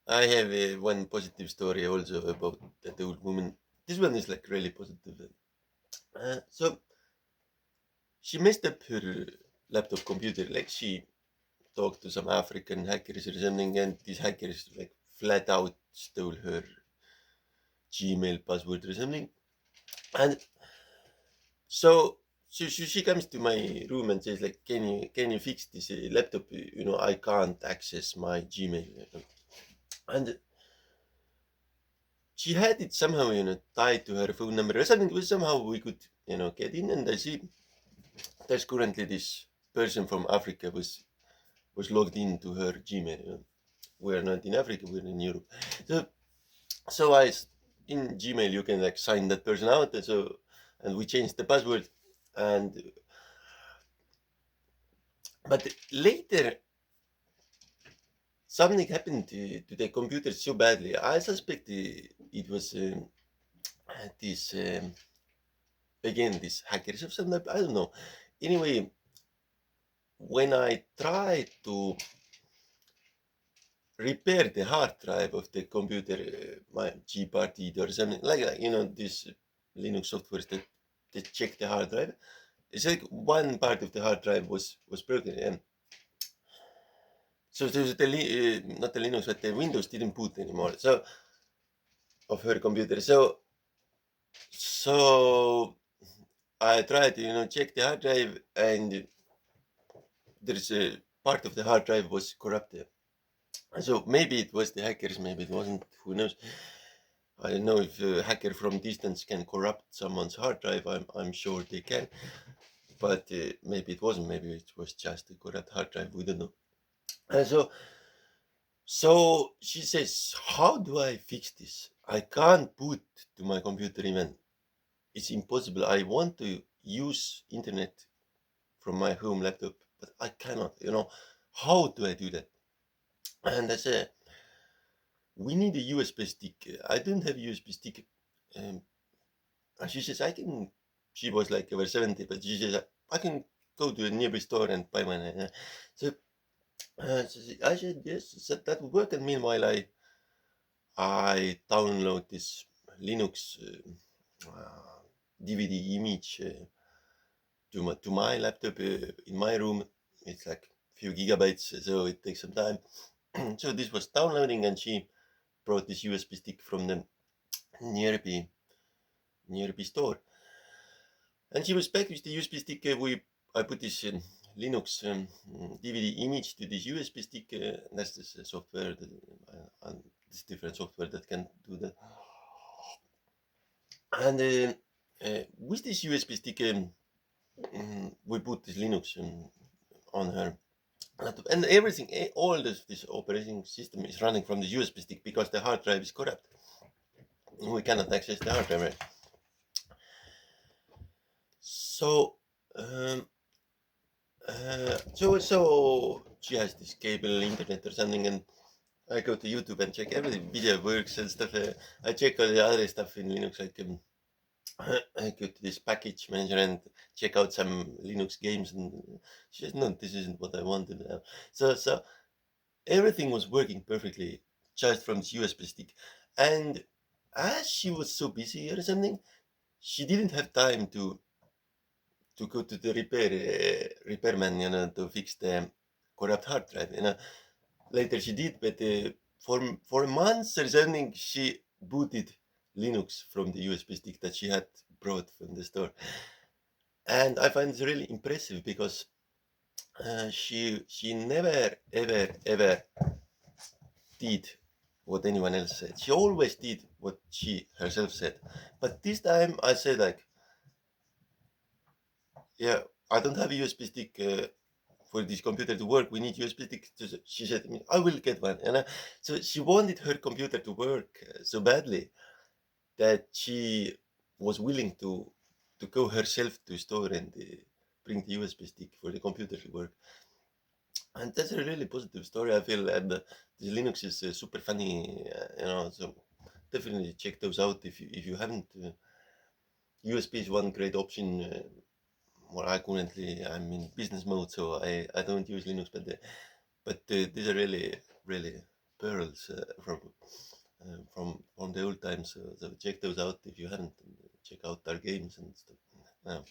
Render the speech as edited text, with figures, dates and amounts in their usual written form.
I have one positive story also about that old woman. This one is like really positive. So she messed up her laptop computer. Like she talked to some African hackers or something, and these hackers like flat out stole her Gmail password or something. And so she comes to my room and says like, can you fix this laptop? I can't access my Gmail. And she had it somehow, tied to her phone number or something. It was somehow we could, get in. And I see there's currently this person from Africa was logged into her Gmail. We're not in Africa, we're in Europe. So in Gmail you can like sign that person out, and we changed the password, and but later something happened to the computer so badly. I suspect it was this again this hackers of some type. I don't know. Anyway, when I tried to repair the hard drive of the computer, my Gparted or something like this Linux software that check the hard drive. It's like one part of the hard drive was broken, and so not the Linux, but the Windows didn't boot anymore. So of her computer. So I tried to check the hard drive, and there's a part of the hard drive was corrupted. So maybe it was the hackers, maybe it wasn't. Who knows? I don't know if a hacker from distance can corrupt someone's hard drive. I'm sure they can, but maybe it wasn't. Maybe it was just a corrupt hard drive. We don't know. So she says, "How do I fix this? I can't boot to my computer even. It's impossible. I want to use internet from my home laptop, but I cannot. How do I do that?" And I said, "We need a USB stick. I don't have USB stick." Um, and she says, "I can." She was like over 70, but she says, "I can go to a nearby store and buy one." So, I said, "Yes, that would work." And meanwhile, I download this Linux DVD image to my laptop in my room. It's like a few gigabytes, so it takes some time. So this was downloading, and she brought this USB stick from the nearby store, and she was back with the USB stick. I put this Linux DVD image to this USB stick. That's this software and this different software that can do that. And with this USB stick, we put this Linux on her laptop, and everything, all this operating system is running from the USB stick because the hard drive is corrupt. We cannot access the hard drive. Right? So, so she has this cable internet or something, and I go to YouTube and check everything, video works and stuff. I check all the other stuff in Linux, like I go to this package manager and check out some Linux games, and she says, "No, this isn't what I wanted." So everything was working perfectly just from this USB stick, and as she was so busy or something, she didn't have time to go to the repairman, to fix the corrupt hard drive. Later she did, but for months or something, she booted Linux from the USB stick that she had brought from the store. And I find it really impressive because she never ever did what anyone else said. She always did what she herself said. But this time I said like, yeah, I don't have a USB stick for this computer to work. We need USB stick. She said to me, "I will get one." And so she wanted her computer to work so badly that she was willing to go herself to store and bring the USB stick for the computer to work. And that's a really positive story, I feel. And this Linux is super funny, so definitely check those out if you haven't. USB is one great option. Well, I'm in business mode, so I don't use Linux, but these are really really pearls from the old times. So check those out if you haven't. And check out our games and stuff. Yeah.